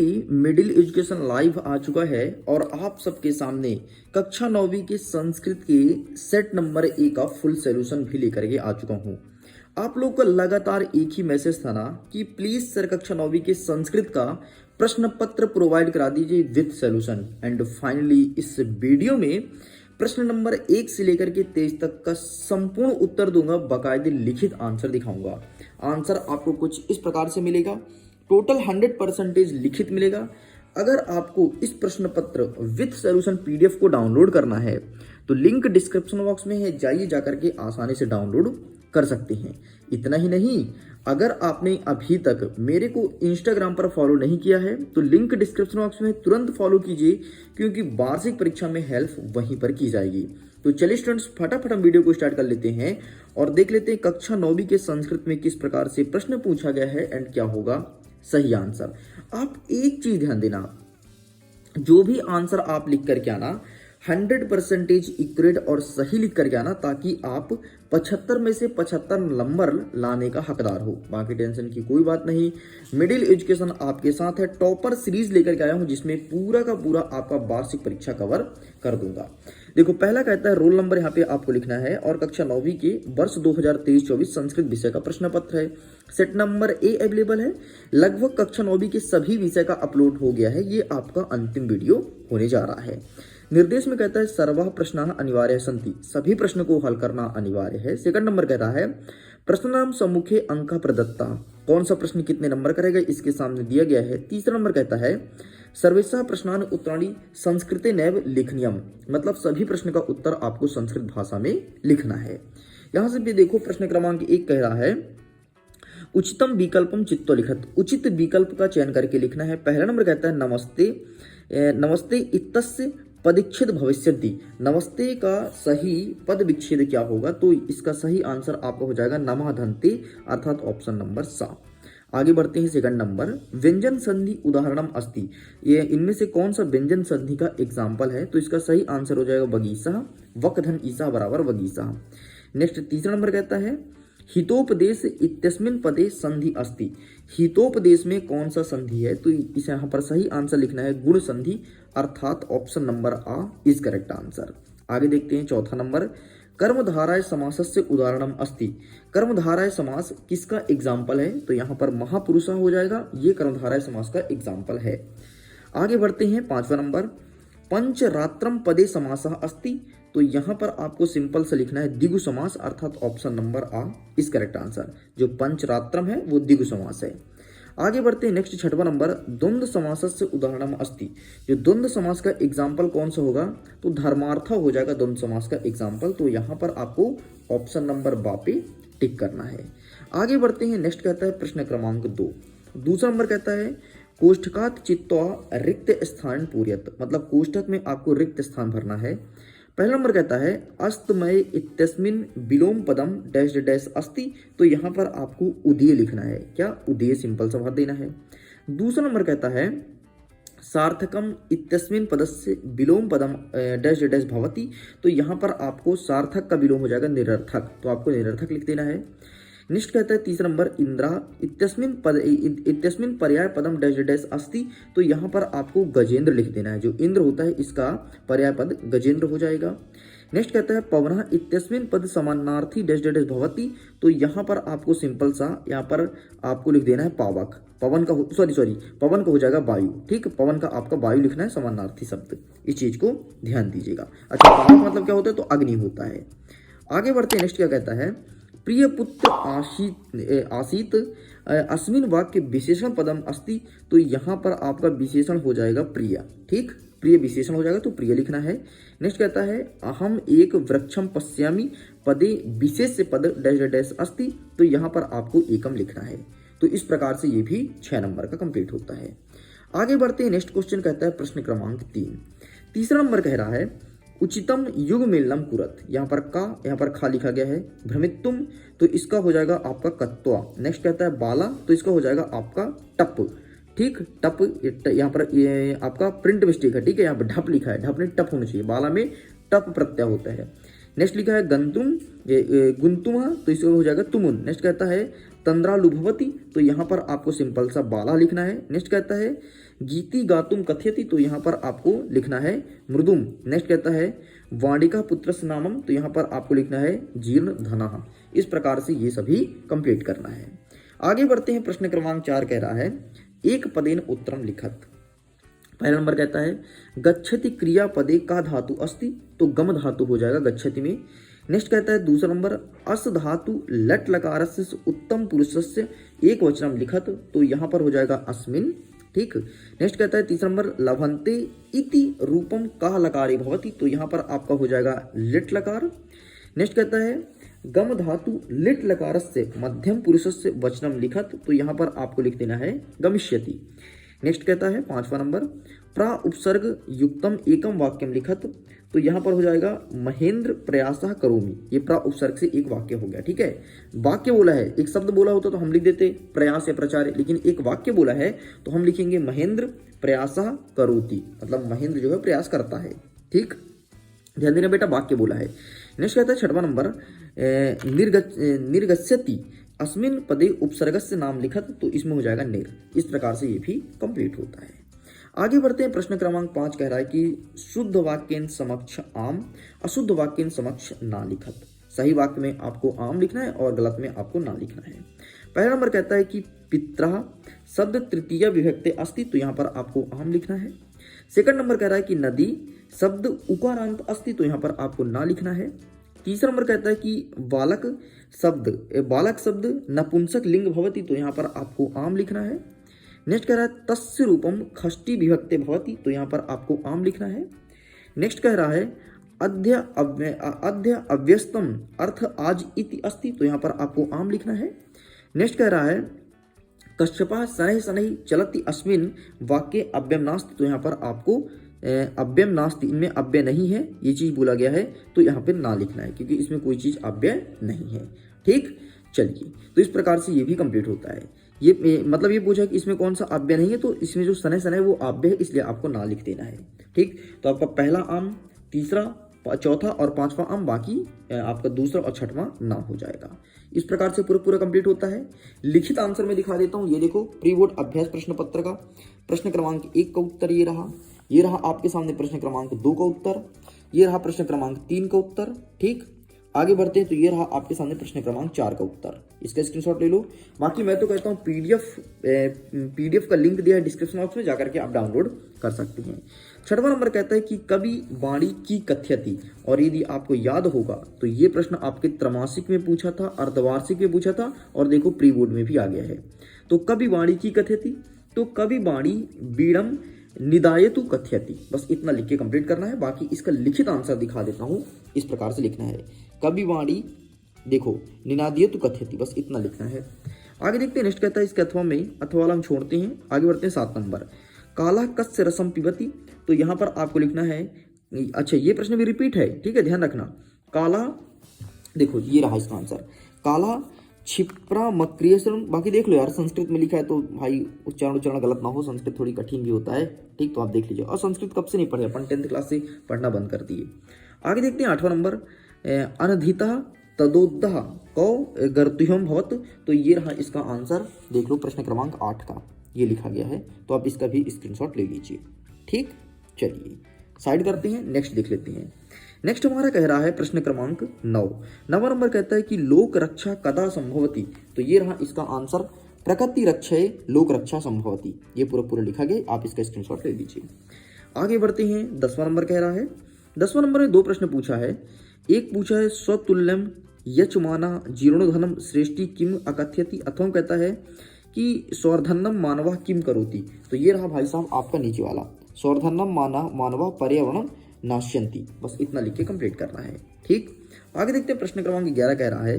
Middle education live आ चुका है और आप सबके सामने कक्षा 9वीं के संस्कृत के सेट नंबर 1 का फुल सॉल्यूशन भी लेकर के आ चुका हूं। आप लोग का लगातार एक ही मैसेज था ना कि प्लीज सर कक्षा 9वीं के संस्कृत का प्रश्न पत्र प्रोवाइड करा दीजिए विद सॉल्यूशन। एंड फाइनली इस वीडियो में प्रश्न नंबर 1 से लेकर के 23 तक का संपूर्ण उत्तर दूंगा, बाकायदे लिखित आंसर दिखाऊंगा। आंसर आपको कुछ इस प्रकार से मिलेगा, टोटल 100% लिखित मिलेगा। अगर आपको इस प्रश्न पत्र विथ सॉल्यूशन पीडीएफ को डाउनलोड करना है तो लिंक डिस्क्रिप्शन बॉक्स में है, जाइए जाकर के आसानी से डाउनलोड कर सकते हैं। इतना ही नहीं, अगर आपने अभी तक मेरे को इंस्टाग्राम पर फॉलो नहीं किया है तो लिंक डिस्क्रिप्शन बॉक्स में तुरंत फॉलो कीजिए, क्योंकि वार्षिक परीक्षा में हेल्प वहीं पर की जाएगी। तो चलिए स्टूडेंट्स, फटाफट हम वीडियो को स्टार्ट कर लेते हैं और देख लेते हैं कक्षा 9वीं के संस्कृत में किस प्रकार से प्रश्न पूछा गया है एंड क्या होगा सही आंसर। आप एक चीज ध्यान देना, जो भी आंसर आप लिख करके आना 100% एक्यूरेट और सही लिख करके आना, ताकि आप 75 में से 75 नंबर लाने का हकदार हो। बाकी टेंशन की कोई बात नहीं, मिडिल एजुकेशन आपके साथ है। टॉपर सीरीज लेकर के आया हूं जिसमें पूरा का पूरा आपका वार्षिक परीक्षा कवर कर दूंगा। देखो, पहला कहता है रोल नंबर यहाँ पे आपको लिखना है और कक्षा 9वीं के वर्ष 2023-24 संस्कृत विषय का प्रश्न पत्र है। सेट नंबर ए अवेलेबल है। लगभग कक्षा 9वीं के सभी विषय का अपलोड हो गया है। ये आपका अंतिम वीडियो होने जा रहा है। निर्देश में कहता है सर्वः प्रश्नाः अनिवार्य सन्ति, सभी प्रश्न को हल करना अनिवार्य है। सेकंड नंबर कहता है प्रश्नानां सम्मुखे अंक प्रदत्ता, कौन सा प्रश्न कितने नंबर करेगा इसके सामने दिया गया है। तीसरा नंबर कहता है सर्वेषां प्रश्नान् उत्तराणि संस्कृतेनैव लेखनीयम्, मतलब सभी प्रश्न का उत्तर आपको संस्कृत भाषा में लिखना है। यहां से भी देखो, प्रश्न क्रमांक 1 कह रहा है उचितम विकल्पम चित्तो लिखत, उचित विकल्प का चयन करके लिखना है। पहला नंबर कहता है नमस्ते इत्यस्य पदच्छेद भविष्यति, नमस्ते का सही पद विच्छेद क्या होगा, तो इसका सही आंसर आपका हो जाएगा नमः धन्ते, अर्थात ऑप्शन नंबर सा। आगे बढ़ते हैं सेकंड नंबर, व्यंजन संधि उदाहरणम अस्ति, ये इनमें से कौन सा व्यंजन संधि का एग्जाम्पल है, तो इसका सही आंसर हो जाएगा बगीचा, वकधन ईसा बराबर बगीचा। नेक्स्ट तीसरा नंबर कहता है हितोपदेश इत्यस्मिन् पदे संधि अस्ति, हितोपदेश में कौन सा संधि है, तो इसे यहाँ पर सही आंसर लिखना है गुण संधि, अर्थात ऑप्शन नंबर आ इज करेक्ट आंसर। आगे देखते हैं चौथा नंबर, कर्मधाराय समासस्य उदाहरणम अस्ति, कर्मधाराय समास किसका एग्जाम्पल है, तो यहाँ पर महापुरुषा हो जाएगा, ये कर्मधाराय समास का एग्जाम्पल है। आगे बढ़ते हैं पांचवा नंबर, पंचरात्रम पदे समासः अस्ति, तो यहां पर आपको सिंपल से लिखना है द्विगु समास, अर्थात ऑप्शन नंबर आ इज करेक्ट आंसर। जो पंचरात्रम है वो द्विगु समास है। आगे बढ़ते हैं नेक्स्ट छठवां नंबर, द्वंद्व समासस्य उदाहरणम अस्ति, जो द्वंद्व समास का एग्जाम्पल कौन सा होगा, तो धर्मार्थ हो जाएगा द्वंद्व समास का एग्जाम्पल, तो यहाँ पर आपको ऑप्शन नंबर बा पे टिक करना है। आगे बढ़ते हैं, नेक्स्ट कहता है प्रश्न क्रमांक 2, दूसरा नंबर कहता है कोष्ठकात् चित्वा रिक्त स्थान पूर्यत, मतलब कोष्ठक में आपको रिक्त स्थान भरना है। पहला नंबर कहता है अस्तमय इत्यस्मिन् विलोम पदम डैश डैश अस्ति, तो यहाँ पर आपको उदय लिखना है, क्या उदय सिंपल सा भर देना है। दूसरा नंबर कहता है सार्थकम इत्यस्मिन् पदस्य विलोम पदम डैश डैश भवति, तो यहाँ पर आपको सार्थक का विलोम हो जाएगा निरर्थक, तो आपको निरर्थक लिख देना है। नेक्स्ट कहता है तीसरा नंबर इंद्रा इत्यस्मिन् पर्याय पदम डैश डैश अस्ति, तो यहाँ पर आपको गजेंद्र लिख देना है, जो इंद्र होता है इसका पर्याय पद गजेंद्र हो जाएगा। नेक्स्ट कहता है पवनः इत्यस्मिन् पद समानार्थी डैश डैश भवति, तो यहाँ पर आपको सिंपल सा यहाँ पर आपको लिख देना है पावक, पवन का पवन का हो जाएगा वायु, ठीक, पवन का आपका वायु लिखना है समानार्थी शब्द, इस चीज को ध्यान दीजिएगा। अच्छा, पावक मतलब क्या होता है, तो अग्नि होता है। आगे बढ़ते हैं, नेक्स्ट क्या कहता है प्रिय पुत्र आसीत अस्मिन वाक्य विशेषण पदम अस्ति, तो यहाँ पर आपका विशेषण हो जाएगा प्रिय, ठीक, प्रिय विशेषण हो जाएगा तो प्रिय लिखना है। नेक्स्ट कहता है अहम एक वृक्षम पश्यामि पदे विशेष पद डैश डैश अस्ति, तो यहाँ पर आपको एकम लिखना है। तो इस प्रकार से ये भी 6 नंबर का कंप्लीट होता है। आगे बढ़ते हैं, नेक्स्ट क्वेश्चन कहता है प्रश्न क्रमांक 3, तीसरा नंबर कह रहा है उचितम युग मेलनम कुरत, यहाँ पर खा लिखा गया है। भ्रमितुम, तो इसका हो जाएगा आपका कत्वा। नेक्स्ट कहता है बाला, तो इसका हो जाएगा आपका टप, ठीक, टप, यहाँ पर ये आपका प्रिंट मिस्टेक है, ठीक है, यहाँ पर ढप लिखा है, ढप नहीं टप होना चाहिए, बाला में टप प्रत्यय होता है। नेक्स्ट लिखा है गंतुम गुंतुम, तो इसका हो जाएगा तुमुन। नेक्स्ट कहता है तंद्रा लुभवती, तो यहाँ पर आपको सिंपल सा बाला लिखना है। नेक्स्ट कहता है गीति गातुम कथयति, तो यहाँ पर आपको लिखना है मृदुम। नेक्स्ट कहता है वाणिका पुत्रस्य नामम, तो यहाँ पर आपको लिखना है जीर्ण धनः। इस प्रकार से ये सभी कंप्लीट करना है। आगे बढ़ते हैं, प्रश्न क्रमांक 4 कह रहा है एक पदेन उत्तरम लिखत। पहला नंबर कहता है गच्छति क्रियापदे का धातु अस्ति, तो गम धातु हो जाएगा गच्छति में। नेक्स्ट कहता है दूसरा नंबर अस धातु लट लकारस्य उत्तम पुरुषस्य एक वचनम लिखत, तो यहाँ पर हो जाएगा अस्मिन। ठीक। नेक्स्ट कहता है तीसरा नंबर लभंते इति रूपम का लकारे भवति, तो यहाँ पर आपका हो जाएगा लिट लकार। नेक्स्ट कहता है गम धातु लिट लकारस्य मध्यम पुरुषस्य वचनम लिखत, तो यहाँ पर आपको लिख देना है गमिष्यति। नेक्स्ट कहता है पांचवा नंबर प्रा उपसर्ग युक्तम एकम वाक्यम लिखत, तो यहाँ पर हो जाएगा महेंद्र प्रयासः करोमि। ये प्रा उपसर्ग से एक वाक्य हो गया। ठीक है, वाक्य बोला है, एक शब्द बोला होता तो हम लिख देते प्रयास या प्रचार, लेकिन एक वाक्य बोला है तो हम लिखेंगे महेंद्र प्रयासः करोति, मतलब महेंद्र जो है प्रयास करता है। ठीक, ध्यान देना बेटा, वाक्य बोला है। नेक्स्ट कहता है छठवां नंबर निर्गस्यति अस्मिन पदे उपसर्गस्य नाम लिखत, तो इसमें हो जाएगा निर। इस प्रकार से ये भी कंप्लीट होता है। आगे बढ़ते हैं, प्रश्न क्रमांक 5 कह रहा है कि शुद्ध वाक्यन समक्ष आम, अशुद्ध वाक्यन समक्ष ना लिखत। सही वाक्य में आपको आम लिखना है और गलत में आपको ना लिखना है। पहला नंबर कहता है कि पितरः शब्द तृतीय विभक्ति अस्ति, तो यहाँ पर आपको आम लिखना है। सेकंड नंबर कह रहा है कि नदी शब्द उकारांत अस्ति, तो यहाँ पर आपको ना लिखना है। तीसरा नंबर कहता है कि बालक शब्द नपुंसक लिंग भवति, तो यहाँ पर आपको आम लिखना है। नेक्स्ट कह रहा है तस्य रूपम खष्टी विभक्ते भवति, तो यहाँ पर आपको आम लिखना है। नेक्स्ट कह रहा है अद्य अव्यस्तम अर्थ आज इति अस्ति, तो यहाँ पर आपको आम लिखना है। नेक्स्ट कह रहा है कश्यपः शनैः शनैः चलति अस्मिन वाक्ये अव्ययम नास्ति, तो यहाँ पर आपको अव्ययम नास्ति, इनमें अव्यय नहीं है, ये चीज बोला गया है, तो यहाँ पे ना लिखना है क्योंकि इसमें कोई चीज अव्यय नहीं है। ठीक, चलिए, तो इस प्रकार से ये भी कंप्लीट होता है। ये मतलब ये पूछा कि इसमें कौन सा अव्यय नहीं है, तो इसमें जो शनैः शनैः वो अव्यय है, इसलिए आपको ना लिख देना है। ठीक, तो आपका पहला आम, तीसरा, चौथा और पांचवा आम, बाकी आपका दूसरा और छठवां ना हो जाएगा। इस प्रकार से पूरा कंप्लीट होता है। लिखित आंसर में दिखा देता हूं, ये देखो प्री बोर्ड अभ्यास प्रश्न पत्र का प्रश्न क्रमांक 1 का उत्तर ये रहा आपके सामने प्रश्न क्रमांक 2 का उत्तर, ये रहा प्रश्न क्रमांक 3 का उत्तर। ठीक, आगे बढ़ते हैं, तो ये रहा आपके सामने प्रश्न क्रमांक 4 का उत्तर। इसका स्क्रीनशॉट ले लो। बाकी मैं तो कहता हूँ पीडीएफ का लिंक दिया है डिस्क्रिप्शन बॉक्स में, जाकर के आप डाउनलोड कर सकते हैं। छठवां नंबर कहता है कि कवि वाणी की कथ्यति, और यदि आपको याद होगा तो ये प्रश्न आपके त्रैमासिक में पूछा था, अर्धवार्षिक में पूछा था, और देखो प्री बोर्ड में भी आ गया है। तो कवि वाणी की कथ्यति, तो कवि वाणी बीड़म निदायतु कथ्यति, बस इतना लिख के कंप्लीट करना है। बाकी इसका लिखित आंसर दिखा देता हूं, इस प्रकार से लिखना है कवि वाणी, देखो निनादयतु कथ्यति, बस इतना लिखना है। आगे देखते हैं, नेक्स्ट कहता है इसके अथवा में, अथवा वाला हम छोड़ते हैं, आगे बढ़ते हैं 7 नंबर काला कस्य रसम पिबती, तो यहां पर आपको लिखना है, अच्छा ये प्रश्न भी रिपीट है, ठीक है, ध्यान रखना। काला, देखो ये रहा इसका आंसर, काला क्षिप्रा मक्रियसम। बाकी देख लो यार, संस्कृत में लिखा है तो भाई उच्चारण गलत ना हो, संस्कृत थोड़ी कठिन भी होता है। ठीक, तो आप देख लीजिए। और संस्कृत कब से नहीं पढ़े अपन, 10th क्लास से पढ़ना बंद कर दिए। आगे देखते हैं 8वां नंबर अनधिता तदोदह कौ गर्तुह्यम भवत, तो ये रहा इसका आंसर, देख लो प्रश्न क्रमांक 8 का ये लिखा गया है, तो आप इसका भी स्क्रीनशॉट ले लीजिए। ठीक, चलिए साइड करते हैं, नेक्स्ट देख लेते हैं। नेक्स्ट हमारा कह रहा है प्रश्न क्रमांक 9। 9वां नंबर कहता है कि लोक रक्षा कदा संभवती, तो ये रहा इसका आंसर, प्रकृति रक्षाए लोक रक्षा संभवती, ये पूरा लिखा गया, आप इसका स्क्रीनशॉट ले लीजिए। आगे बढ़ते हैं, 10वां नंबर कह रहा है, 10वां नंबर में 2 प्रश्न पूछा है। एक पूछा है स्वतुल्यम यचमाना जीर्णोधनम श्रेष्ठी किम अकथ्यति, अथवा कहता है कि स्वर्धनम मानवा किम करोति, तो ये रहा भाई साहब आपका नीचे वाला, स्वर्धनम मानवा पर्यावरणम नाश्यंती, बस इतना लिख के कंप्लीट करना है। ठीक, आगे देखते हैं प्रश्न क्रमांक 11 कह रहा है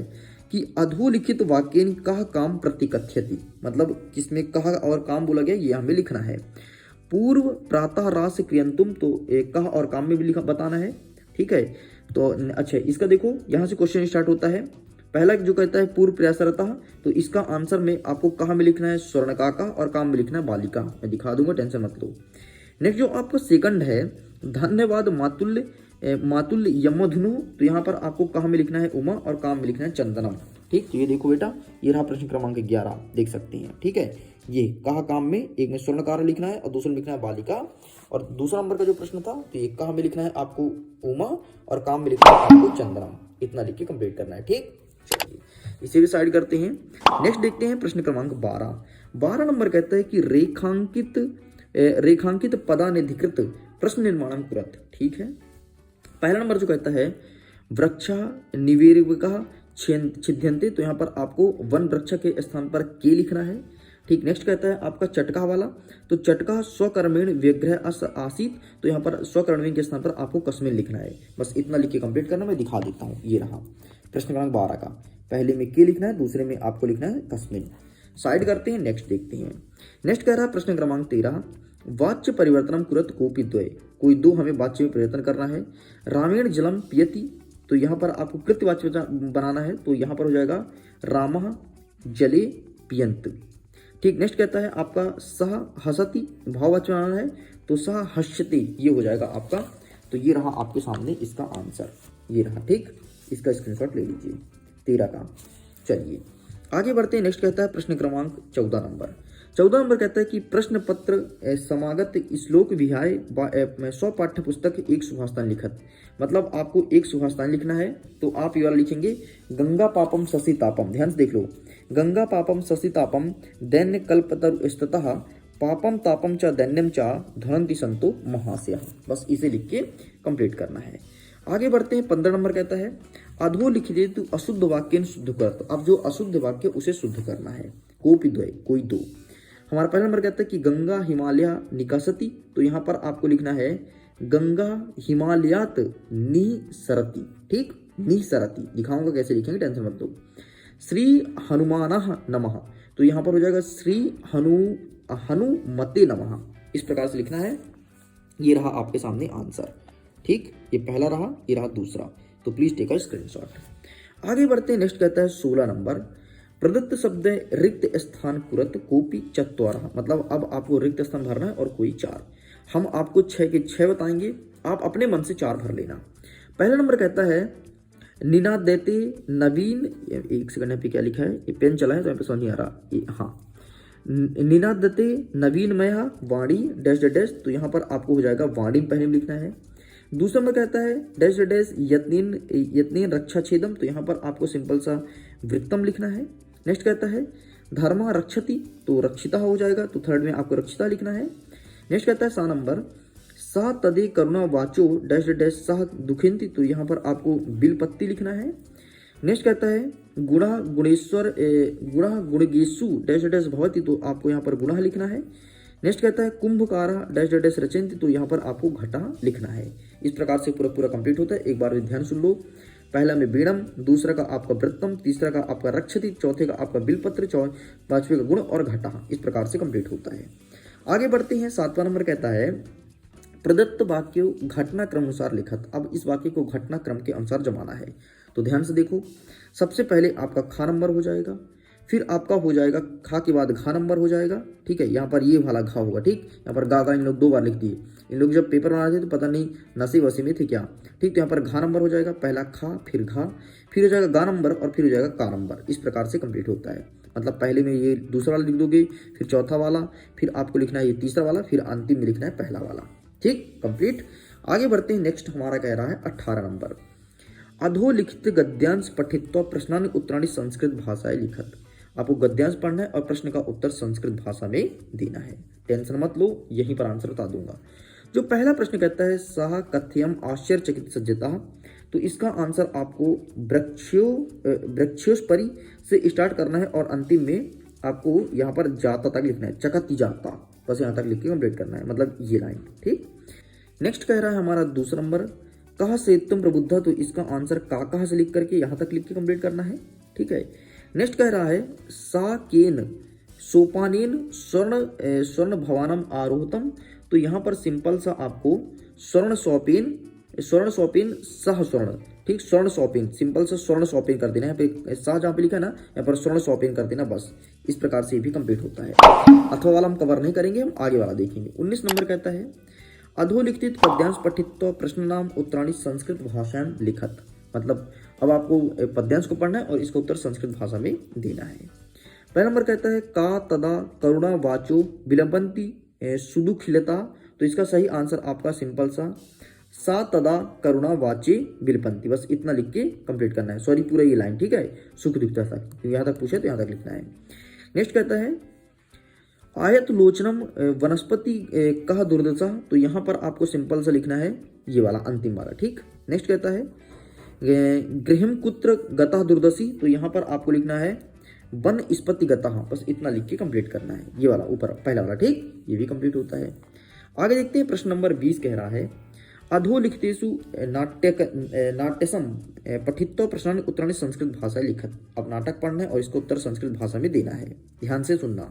कि अधोलिखित वाक्य कह काम प्रतिकथ्यति, मतलब किसमें कह और काम बोला गया ये हमें लिखना है। पूर्व प्रातः रास क्रियंतुम, तो कह और काम में भी लिखा बताना है। ठीक है, तो अच्छा इसका देखो यहाँ से क्वेश्चन स्टार्ट होता है। पहला जो कहता है पूर्व प्रयासरता, तो इसका आंसर में आपको कहाँ में लिखना है स्वर्णकाका, और काम में लिखना है बालिका, मैं दिखा दूंगा, टेंशन मत लो। नेक्स्ट जो आपका सेकंड है धन्यवाद मातुल्य यमधुनु, तो यहाँ पर आपको कहाँ में लिखना है उमा, और काम में लिखना है चंदनम। ठीक, तो ये देखो बेटा, ये रहा प्रश्न क्रमांक 11, देख सकते हैं। ठीक है, ये कहा काम में, एक में स्वर्णकार लिखना है और दूसरे में लिखना है बालिका। और दूसरा नंबर का जो प्रश्न था तो ये कहा में लिखना है आपको उमा और काम में लिखना है आपको चंद्रमा। इतना लिख के कंप्लीट करना है। ठीक, चलिए इसे भी साइड करते हैं। नेक्स्ट देखते हैं प्रश्न क्रमांक 12 नंबर कहता है कि रेखांकित पदानिधिकृत प्रश्न निर्माणम कुरत। ठीक है, पहला नंबर जो कहता है वृक्षा निवेरिका छिद्यन्ते, तो यहाँ पर आपको वन वृक्ष के स्थान पर के लिखना है। ठीक, नेक्स्ट कहता है आपका चटका वाला, तो चटका स्वकर्मेण व्यग्रह आसीत, तो यहाँ पर स्वकर्मेण के स्थान पर आपको कस्मिन लिखना है। बस इतना लिख के कंप्लीट करना, मैं दिखा देता हूँ। ये रहा प्रश्न क्रमांक 12 का, पहले में के लिखना है, दूसरे में आपको लिखना है कस्मिन। साइड करते हैं, नेक्स्ट देखते हैं। नेक्स्ट कह रहा है प्रश्न क्रमांक 13 वाच्य परिवर्तनम कुरत कोपि द्वय, कोई दो हमें वाच्य में परिवर्तन करना है। रामेण जलम पियति, तो यहाँ पर आपको कृत्यवाच्य बनाना है, तो यहाँ पर हो जाएगा रामः जले पियंत। ठीक, नेक्स्ट कहता है आपका सह हसति भाववाच्य बनाना है, तो सह हस्यति ये हो जाएगा आपका। तो ये रहा आपके सामने इसका आंसर, ये रहा। ठीक, इसका स्क्रीनशॉट ले लीजिए 13 का। चलिए आगे बढ़ते हैं। नेक्स्ट कहता है प्रश्न क्रमांक 14 नंबर कहता है कि प्रश्न पत्र समागत श्लोक विहाय स्व पाठ्य पुस्तक एक सुभाषतान लिखत। मतलब आपको एक सुभाषतान लिखना है, तो आप ये वाला लिखेंगे गंगा पापम शशि तापम। ध्यान से देख लो, गंगा पापम शशि तापम दैन्य कल्पतरु स्ततः पापम तापम च दैन्यम च धनंति संतो महाशय। बस इसे लिख के कंप्लीट करना है। आगे बढ़ते हैं। 15 नंबर कहता है अधो लिखित तु अशुद्ध वाक्य शुद्ध कर। अब जो अशुद्ध वाक्य उसे शुद्ध करना है। कोपि द्वय, कोई दो। हमारा पहला नंबर कहता है कि गंगा हिमालय निकासती, तो यहाँ पर आपको लिखना है गंगा हिमालयात निसरति। ठीक, निसरति दिखाऊंगा कैसे लिखेंगे, टेंशन मत लो। श्री हनुमानः नमः, तो यहाँ पर हो जाएगा श्री हनुमते नमः। इस प्रकार से लिखना है। ये रहा आपके सामने आंसर। ठीक, ये पहला रहा, ये रहा दूसरा, तो प्लीज टेक अ स्क्रीनशॉट। आगे बढ़ते हैं। नेक्स्ट कहता है 16 नंबर प्रदत्त शब्द रिक्त स्थान कुरत कोपि चत्वारः। मतलब अब आपको रिक्त स्थान भरना है और कोई 4। हम आपको 6 के 6 बताएंगे, आप अपने मन से 4 भर लेना। पहला नंबर कहता है निनादेते नवीन, एक सेकंड पे क्या लिखा है, ये पेन चला है तो यहाँ पे समझ नहीं आ रहा। हाँ, निनादते नवीनमय वाणी डैश डैश, तो यहाँ पर आपको हो जाएगा वाणी पहले में लिखना है। दूसरा नंबर कहता है डैश डैश यत्नीन रक्षा छेदम, तो यहाँ पर आपको सिंपल सा वृत्तम लिखना है। नेक्स्ट कहता है धर्मा रक्षति, तो रक्षिता हो जाएगा, तो थर्ड में आपको रक्षिता लिखना है। नेक्स्ट कहता है 7 नंबर सा तदे करुणा वाचो डैश डैश सह दुखिंती, तो यहाँ पर आपको बिलपत्ति लिखना है। नेक्स्ट कहता है गुणा गुणगेशु डैश डैश भवती, तो आपको यहाँ पर गुणा लिखना है। नेक्स्ट कहता है कुंभकारा डैश डैश रचयन्ति, तो यहाँ पर आपको घटा लिखना है। इस प्रकार से पूरा कंप्लीट होता है। एक बार ध्यान सुन लो। पहला में बीणम, दूसरा का आपका वृत्तम, तीसरा का आपका रक्षति, चौथे का आपका बिलपत्र, पांचवे का गुण और घटा। इस प्रकार से कंप्लीट होता है। आगे बढ़ते हैं। 7वां नंबर कहता है प्रदत्त वाक्य घटना क्रम अनुसार लिखत। अब इस वाक्य को घटना क्रम के अनुसार जमाना है, तो ध्यान से देखो। सबसे पहले आपका खा नंबर हो जाएगा, फिर आपका हो जाएगा खा के बाद घा नंबर हो जाएगा। ठीक है, यहाँ पर ये वाला घा होगा। ठीक, यहाँ पर गा इन लोग 2 बार लिख दिए। इन लोग जब पेपर बना थे तो पता नहीं नशे वसी में थे क्या। ठीक, तो यहाँ पर घा नंबर हो जाएगा, पहला खा फिर घा, फिर हो जाएगा गा नंबर और फिर हो जाएगा का नंबर। इस प्रकार से कंप्लीट होता है। मतलब पहले में ये दूसरा वाला लिख दोगे, फिर चौथा वाला, फिर आपको लिखना है ये तीसरा वाला, फिर अंतिम में लिखना है पहला वाला। ठीक, कंप्लीट। आगे बढ़ते हैं। नेक्स्ट हमारा कह रहा है 18 नंबर अधोलिखित गद्यांश पठित्वा प्रश्नानि उत्तराणि संस्कृत भाषाएं लिखत। आपको गद्यांश पढ़ना है और प्रश्न का उत्तर संस्कृत भाषा में देना है। टेंशन मत लो, यहीं पर आंसर बता दूंगा। जो पहला प्रश्न कहता है सह कथ्यम आश्चर्यचकित सज्जता, तो इसका आंसर आपको वृक्षोस्परि से स्टार्ट करना है और अंतिम में आपको यहाँ पर जाता तक लिखना है, चकती जाता, बस यहाँ तक लिख के कंप्लीट करना है, मतलब ये लाइन। ठीक, नेक्स्ट कह रहा है हमारा दूसरा नंबर कहा से तुम प्रबुद्धा, तो इसका आंसर का कहा से लिख करके यहाँ तक लिख के कंप्लीट करना है। ठीक है, नेक्स्ट कह रहा है सा केन सोपानेन स्वर्ण भवानम आरोहतम, तो यहाँ पर सिंपल सा आपको स्वर्ण सोपेन सह स्वर्ण। ठीक, स्वर्ण सोपेन, सिंपल सा स्वर्ण सोपेन कर देना है। यहाँ पे सा जहाँ पे लिखा है ना, यहाँ पर स्वर्ण सोपेन कर देना, बस इस प्रकार से भी कंप्लीट होता है। अथवा वाला हम कवर नहीं करेंगे, हम आगे वाला देखेंगे। 19 नंबर कहता है अधोलिखित पद्यांश पठित्वा प्रश्न नाम उत्तराणि संस्कृत भाषायां लिखत। मतलब अब आपको पद्यांश को पढ़ना है और इसका उत्तर संस्कृत भाषा में देना है। पहला नंबर कहता है का तदा करुणा वाचो विलंबंती सुदुखिलता, तो इसका सही आंसर आपका सिंपल सा तदा करुणा वाचे विलपंती, बस इतना लिख के कंप्लीट करना है। सॉरी पूरा ये लाइन, ठीक है, सुख दुखता तक, यहाँ तक पूछे तो यहाँ तक लिखना है। नेक्स्ट कहता है आयत लोचनम वनस्पति कह दुर्दशा, तो यहाँ पर आपको सिंपल सा लिखना है ये वाला अंतिम वाला, ठीक। नेक्स्ट कहता है गृहम कुत्र गता दुर्दशी, तो यहाँ पर आपको लिखना है वन स्पति गता, बस इतना लिख के कंप्लीट करना है, ये वाला ऊपर पहला वाला, ठीक, ये भी कंप्लीट होता है। आगे देखते हैं, प्रश्न नंबर 20 कह रहा है अधोलिखितेषु नाट्यसम पठित्वा प्रश्नानि उत्तराणि संस्कृत भाषा लिखत। अब नाटक पढ़ना है और इसको उत्तर संस्कृत भाषा में देना है, ध्यान से सुनना।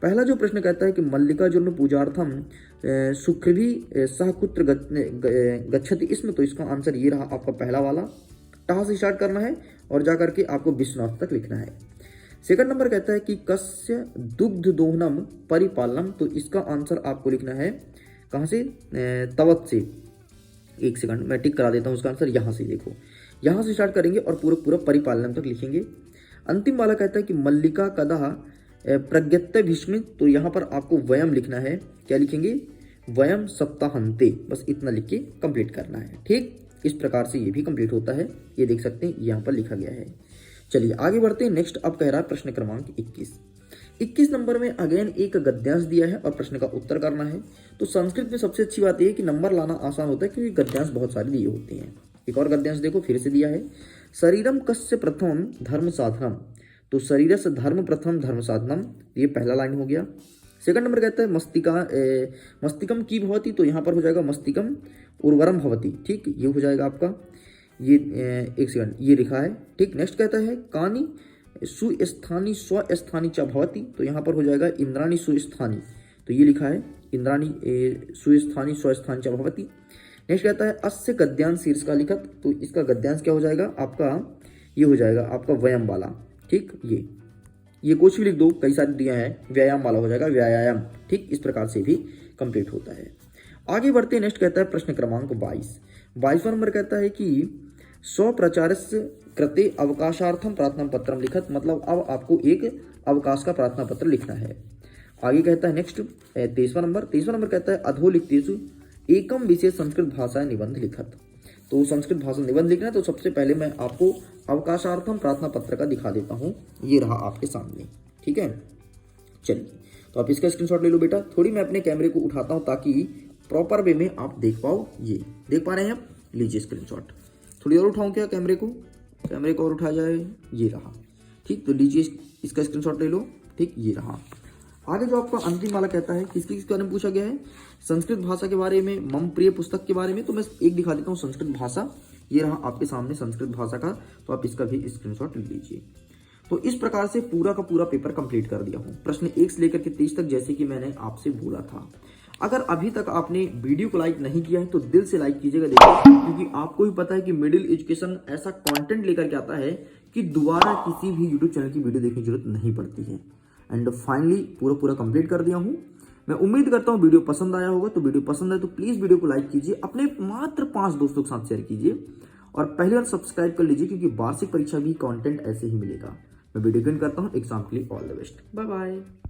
पहला जो प्रश्न कहता है कि मल्लिकार्जुन पूजार्थम सुखृभि सह कुत्र गच्छति, इसमें तो इसका आंसर ये रहा आपका पहला वाला, टा से स्टार्ट करना है और जाकर के आपको विश्वनाथ तक लिखना है। सेकंड नंबर कहता है कि कस्य दुग्ध दोहनम परिपालनम, तो इसका आंसर आपको लिखना है कहाँ से, तवत से। एक सेकंड मैं टिक करा देता हूँ उसका आंसर, यहाँ से देखो, यहाँ से स्टार्ट करेंगे और पूरा पूरा परिपालनम तक लिखेंगे। अंतिम वाला कहता है कि मल्लिका कदा प्रज्ञत्य भीष्मित, तो यहाँ पर आपको वयम लिखना है, क्या लिखेंगे, वयम सप्ताहंते, बस इतना लिख के कंप्लीट करना है, ठीक। इस प्रकार से ये भी कंप्लीट होता है, ये देख सकते हैं यहाँ पर लिखा गया है। चलिए आगे बढ़ते हैं। नेक्स्ट अब कह रहा है प्रश्न क्रमांक 21 नंबर में अगेन एक गद्यांश दिया है और प्रश्न का उत्तर करना है। तो संस्कृत में सबसे अच्छी बात यह है कि नंबर लाना आसान होता है क्योंकि गद्यांश बहुत सारे दिए होते हैं। एक और गद्यांश देखो फिर से दिया है, शरीरम कस्य प्रथम धर्म साधनम, तो शरीर से धर्म प्रथम धर्म साधनम, ये पहला लाइन हो गया। सेकंड नंबर कहता है मस्तिकम की भवती, तो यहाँ पर हो जाएगा मस्तिकम उर्वरम भवती, ठीक, ये हो जाएगा आपका, ये एक सेकंड ये लिखा है, ठीक। नेक्स्ट कहता है कानी सुस्थानी स्वस्थानी च भवती, तो यहाँ पर हो जाएगा इंद्राणी सुस्थानी, तो ये लिखा है इंद्राणी सुस्थानी स्वस्थानी च भवती। नेक्स्ट कहता है अस्य गद्यांश शीर्ष का लिखत, तो इसका गद्यांश क्या हो जाएगा आपका, ये हो जाएगा आपका व्यायाम वाला, ठीक। ये कुछ भी लिख दो, कई सारे दिया है, व्यायाम वाला हो जाएगा व्यायाम, ठीक। इस प्रकार से भी कंप्लीट होता है। आगे बढ़ते हैं। नेक्स्ट कहता है प्रश्न क्रमांक 22वां नंबर कहता है कि स्वप्रचारस्य कृते अवकाशार्थम प्रार्थना पत्रम लिखत, मतलब अब आपको एक अवकाश का प्रार्थना पत्र लिखना है। आगे कहता है नेक्स्ट 23वां नंबर कहता है अधोलिखितेषु एकम विशेष संस्कृत भाषा निबंध लिखत, तो संस्कृत भाषा निबंध लिखना है। तो सबसे पहले मैं आपको अवकाशार्थम प्रार्थना पत्र का दिखा देता हूँ, ये रहा आपके सामने, ठीक है। चलिए तो आप इसका स्क्रीनशॉट ले लो बेटा। थोड़ी मैं अपने कैमरे को उठाता हूँ ताकि प्रॉपर वे में आप देख पाओ, ये देख पा रहे हैं आप, लीजिए स्क्रीनशॉट। थोड़ी और उठाऊं क्या कैमरे को और उठा जाए, ये रहा, ठीक। तो लीजिए इसका स्क्रीनशॉट ले लो, ठीक, ये रहा। आगे जो आपका अंतिम वाला कहता है किसके बारे में पूछा गया है, संस्कृत भाषा के बारे में, मम प्रिय पुस्तक के बारे में, तो मैं एक दिखा देता हूँ संस्कृत भाषा, ये रहा आपके सामने संस्कृत भाषा का, तो आप इसका भी स्क्रीनशॉट ले लीजिए। तो इस प्रकार से पूरा का पूरा पेपर कंप्लीट कर दिया हूँ, प्रश्न 1 से लेकर के 30 तक, जैसे कि मैंने आपसे बोला था। अगर अभी तक आपने वीडियो को लाइक नहीं किया है तो दिल से लाइक कीजिएगा, देखिए, क्योंकि आपको ही पता है कि मिडिल एजुकेशन ऐसा कंटेंट लेकर के आता है कि दोबारा किसी भी यूट्यूब चैनल की वीडियो देखने की जरूरत नहीं पड़ती है। एंड फाइनली पूरा कंप्लीट कर दिया हूँ। मैं उम्मीद करता हूँ वीडियो पसंद आया होगा। तो वीडियो पसंद आए तो प्लीज वीडियो को लाइक कीजिए, अपने मात्र 5 दोस्तों के साथ शेयर कीजिए और पहले बार सब्सक्राइब कर लीजिए, क्योंकि वार्षिक परीक्षा भी कंटेंट ऐसे ही मिलेगा। मैं वीडियो एंड करता हूँ। एग्जाम के लिए all the best, bye bye.